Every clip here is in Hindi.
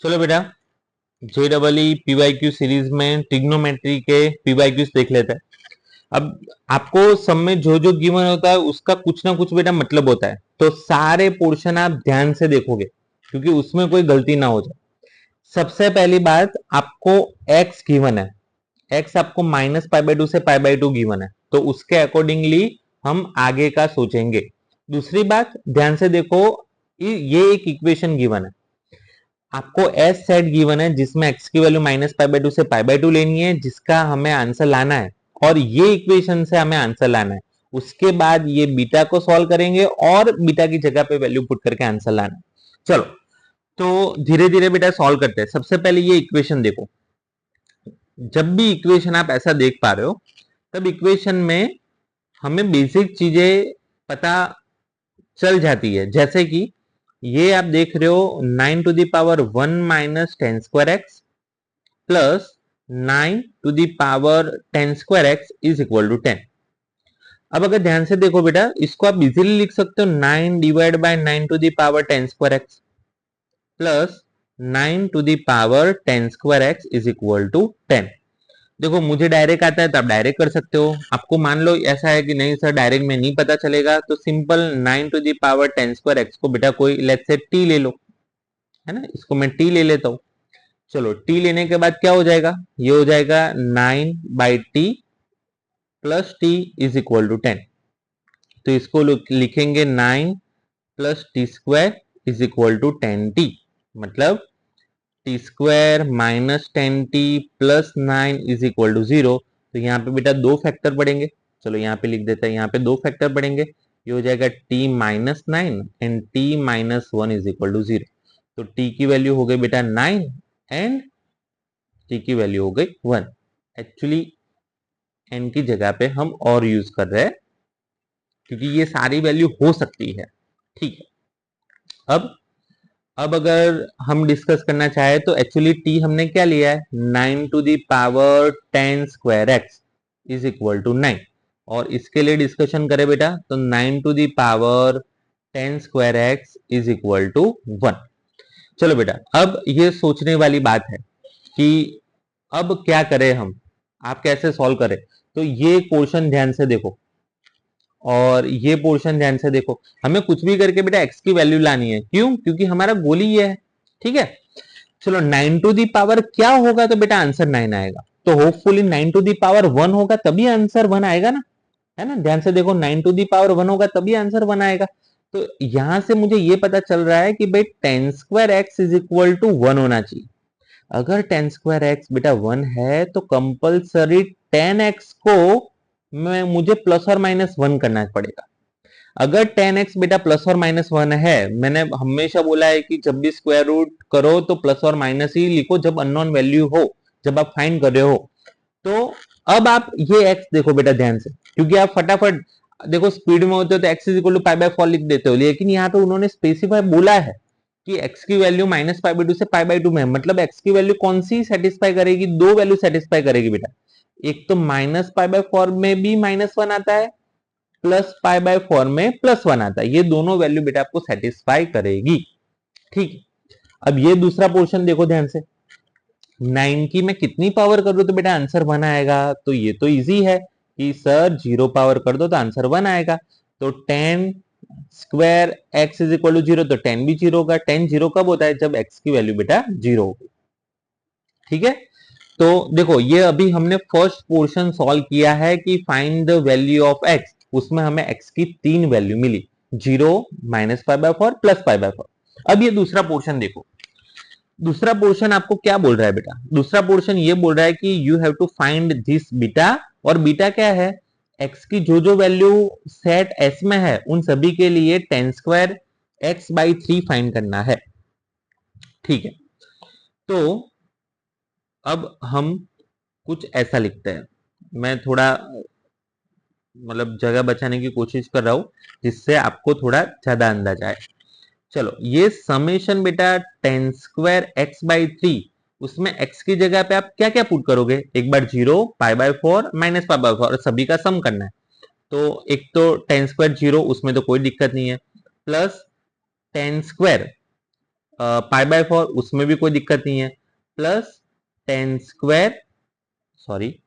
चलो बेटा, JEE PYQ सीरीज में ट्रिग्नोमेट्री के PYQs देख लेते हैं। अब आपको सब में जो जो गिवन होता है उसका कुछ ना कुछ बेटा मतलब होता है, तो सारे पोर्शन आप ध्यान से देखोगे क्योंकि उसमें कोई गलती ना हो जाए। सबसे पहली बात, आपको x गिवन है, x आपको -π/2 से π/2 गिवन है, तो उसके अकॉर्डिंगली हम आगे का सोचेंगे। दूसरी बात, ध्यान से देखो, ये एक इक्वेशन गिवन है, आपको एस सेट गिवन है जिसमें x की वैल्यू -π/2 से π/2 लेनी है, जिसका हमें आंसर लाना है और ये इक्वेशन से हमें आंसर लाना है। उसके बाद ये बीटा को सॉल्व करेंगे और बीटा की जगह पे वैल्यू पुट करके आंसर लाना है। चलो, तो धीरे धीरे बेटा सॉल्व करते हैं। सबसे पहले ये इक्वेशन देखो, जब भी इक्वेशन आप ऐसा देख पा रहे हो तब इक्वेशन में हमें बेसिक चीजें पता चल जाती है, जैसे कि ये आप देख रहे हो 9 to the power 1 minus 10 square x plus 9 to the power 10 square x is equal to 10। अब अगर ध्यान से देखो बेटा, इसको आप इजीली लिख सकते हो 9 divide by 9 to the power 10 square x plus 9 to the power 10 square x is equal to 10। देखो, मुझे डायरेक्ट आता है तो आप डायरेक्ट कर सकते हो। आपको मान लो ऐसा है कि नहीं सर डायरेक्ट में नहीं पता चलेगा, तो simple 9 to the power 10 square x को बेटा कोई लेट्स से टी ले लो, है ना, इसको मैं टी ले लेता हूं। चलो, टी लेने के बाद क्या हो जाएगा, ये हो जाएगा 9/t plus t is equal to 10। तो इसको लिखेंगे 9 plus t square is equal to 10t, मतलब t square minus 10t plus 9 is equal to 0। तो यहाँ पे बेटा दो फैक्टर पड़ेंगे, चलो यहाँ पे लिख देते हैं, यहाँ पे दो फैक्टर पड़ेंगे, ये हो जाएगा t minus 9 and t minus 1 is equal to 0। तो t की वैल्यू हो गई बेटा 9 एंड t की वैल्यू हो गई 1। एक्चुअली n की जगह पे हम और यूज कर रहे हैं क्योंकि ये सारी वैल्यू हो सकती है। ठीक है, अब अगर हम डिस्कस करना चाहे तो एक्चुअली t हमने क्या लिया है, 9 to the power 10 square x is equal to 9, और इसके लिए डिस्कशन करें बेटा तो 9 to the power 10 square x is equal to 1। चलो बेटा, अब ये सोचने वाली बात है कि अब क्या करें हम, आप कैसे सॉल्व करें। तो ये पोर्शन ध्यान से देखो और ये पोर्शन ध्यान से देखो, हमें कुछ भी करके बेटा x की वैल्यू लानी है, क्यों, क्योंकि हमारा गोल ही ये है। ठीक है, चलो 9 टू दी पावर क्या होगा, तो बेटा आंसर 9 आएगा, तो होपफुली 9 टू दी पावर 1 होगा तभी आंसर 1 आएगा ना, है ना। ध्यान से देखो, 9 टू दी पावर 1 होगा तभी आंसर 1 आएगा। तो यहां से मुझे ये पता चल रहा है कि भाई 10 square x is equal to 1 होना चाहिए। अगर 10 स्क्वायर एक्स बेटा 1 है तो कंपलसरी 10x को मुझे प्लस और माइनस 1 करना पड़ेगा। अगर 10x बेटा प्लस और माइनस 1 है, मैंने हमेशा बोला है कि जब भी स्क्वायर रूट करो तो प्लस और माइनस ही लिखो जब अननोन वैल्यू हो, जब आप फाइंड कर रहे हो। तो अब आप ये x देखो बेटा ध्यान से, क्योंकि आप फटाफट देखो स्पीड में होते हो तो x इज इक्वल टू π/4 लिख देते हो, लेकिन यहाँ पे उन्होंने स्पेसिफाई बोला है कि x की वैल्यू -π/2 से π/2 में है, मतलब x की वैल्यू कौन सी सेटिस्फाई करेगी, दो वैल्यू सेटिस्फाई करेगी बेटा। एक तो -π/4 में भी -1 आता है, प्लस π/4 में +1 आता है, ये दोनों वैल्यू बेटा आपको सेटिस्फाई करेगी। ठीक, अब ये दूसरा पोर्शन देखो ध्यान से, 9 की मैं कितनी पावर कर दो तो बेटा आंसर 1 आएगा, तो ये तो इजी है कि सर 0 पावर कर दो तो आंसर 1 आएगा। तो 10 square x is equal to 0, तो 10 भी 0 होगा। 10 0 कब होता है, जब x की वैल्यू बेटा 0 होगी। ठीक है, तो देखो ये अभी हमने फर्स्ट पोर्शन सॉल्व किया है कि find the value of x, उसमें हमें x की तीन वैल्यू मिली, 0, -π/4 प्लस π/4। अब ये दूसरा पोर्शन देखो, दूसरा पोर्शन आपको क्या बोल रहा है बेटा, दूसरा पोर्शन ये बोल रहा है कि you have to find this beta, और बीटा क्या है, x की जो जो वैल्यू सेट S में है उन सभी के लिए 10 स्क्वायर x/3 फाइंड करना है। ठीक है, तो अब हम कुछ ऐसा लिखते हैं, मैं थोड़ा मतलब जगह बचाने की कोशिश कर रहा हूं जिससे आपको थोड़ा ज्यादा अंदाजा आए। चलो, ये समेशन बेटा 10 स्क्वायर x/3, उसमें x की जगह पे आप क्या क्या पुट करोगे, एक बार 0, π/4 -π/4 सभी का सम करना है। तो एक तो 10 स्क्वायर 0, उसमें तो कोई दिक्कत नहीं है, प्लस 10 स्क्वायर पाई बाय 4 उसमें भी कोई दिक्कत नहीं है, प्लस 10 स्क्वायर, सॉरी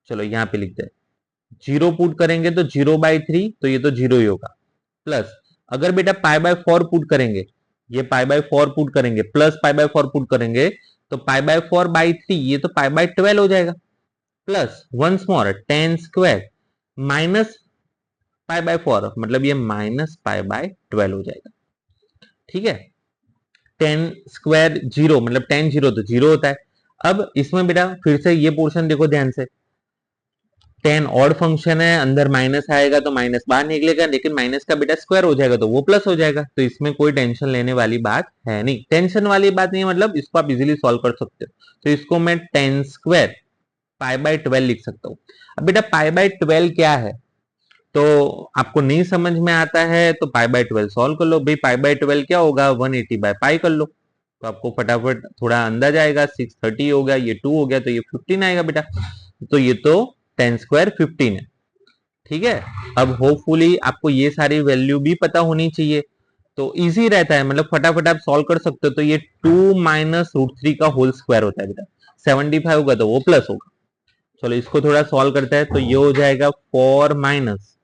चलो यहां पे लिखते हैं, जीरो पुट करेंगे तो 0/3, तो ये तो जीरो ही होगा, प्लस अगर बेटा पाई बाय 4 पुट करेंगे, ये पाई बाय 4 पुट करेंगे प्लस पाई बाय 4 पुट करेंगे, तो पाई बाय 4/3 ये तो पाई बाय 12 हो जाएगा, plus once more 10 square minus pi by 4, मतलब ये माइनस पाई बाय 12 हो जाएगा। ठीक है, 10 स्क्वायर जीरो, मतलब 10 जीरो तो जीरो होता है। अब इसमें बेटा फिर से ये पोर्शन देखो ध्यान से, 10 ऑड फंक्शन है, अंदर माइनस आएगा तो माइनस बाहर निकलेगा, लेकिन माइनस का बेटा स्क्वायर हो जाएगा तो वो प्लस हो जाएगा, तो इसमें कोई टेंशन लेने वाली बात है नहीं, टेंशन वाली बात नहीं है, मतलब इसको आप इजीली सॉल्व कर सकते हो। तो इसको मैं 10 स्क्वायर पाई बाय 12 लिख सकता हूं। अब बेटा पाई बाय 12 क्या है, तो आपको नहीं समझ में आता है तो पाई बाय 12 सॉल्व कर लो। भाई पाई बाय 12 क्या होगा, 180 बाय पाई कर लो, तो आपको फटाफट थोड़ा अंदाज आएगा, 630 हो गया, ये 2 हो गया, तो ये 15 आएगा बेटा, तो ये तो 10 स्क्वायर 15 है। ठीक है, अब होपफुली आपको ये सारी वैल्यू भी पता होनी चाहिए, तो इजी रहता है, मतलब फटाफट आप सॉल्व कर सकते हो। तो ये 2 माइनस रूट 3 का होल स्क्वायर होता है बेटा, 75 होगा तो वो प्लस होगा। चलो इसको थोड़ा सॉल्व करते हैं, तो ये हो जाएगा 4 माइनस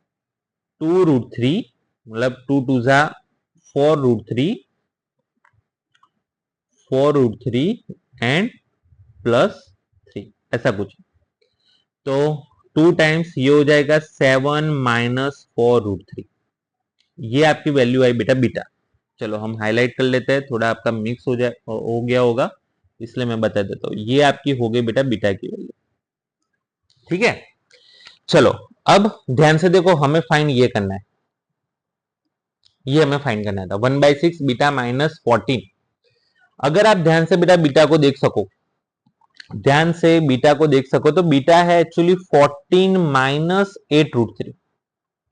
2√3, मतलब 2 टू जा 4√3, 4√3 एंड प्लस 3, ऐसा कुछ। तो 2 टाइम्स ये हो जाएगा 7 माइनस 4√3, ये आपकी वैल्यू आई बेटा बीटा। चलो हम हाईलाइट कर लेते हैं, थोड़ा आपका मिक्स हो गया होगा, इसलिए मैं बता देता हूँ, ये आपकी हो गई बेटा बीटा की वैल्यू। ठीक है, चलो अब ध्यान से देखो, हमें फाइंड ये करना है, ये हमें फाइंड करना था 1/6 बीटा माइनस 14। अगर आप ध्यान से बेटा बीटा को देख सको, ध्यान से बीटा को देख सको, तो बीटा है एक्चुअली 14 माइनस 8√3।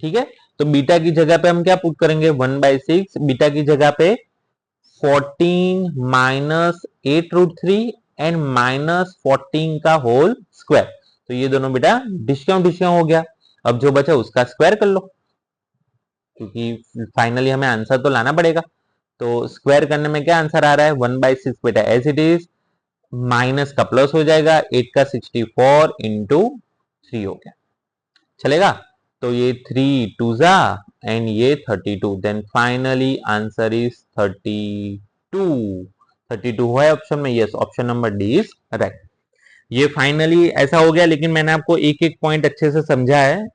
ठीक है, तो बीटा की जगह पे हम क्या पुट करेंगे, 1/6 बीटा की जगह पे 14 माइनस 8√3 एंड माइनस 14 का होल स्क्वायर, तो ये दोनों बेटा डिस्काउंट डिस्काउंट हो गया, अब जो बचा उसका स्क्वायर कर लो, क्योंकि फाइनली हमें आंसर तो लाना पड़ेगा। तो स्क्वायर करने में क्या आंसर आ रहा है, 1/6 बेटा एज इट इज, माइनस का प्लस हो जाएगा, 8 का 64 इंटू 3 हो गया, चलेगा। तो ये 3 टू जा एंड ये 32, देन फाइनली आंसर इज 32। 32 है ऑप्शन में, yes option number D is right. ये फाइनली ऐसा हो गया, लेकिन मैंने आपको एक एक पॉइंट अच्छे से समझा है,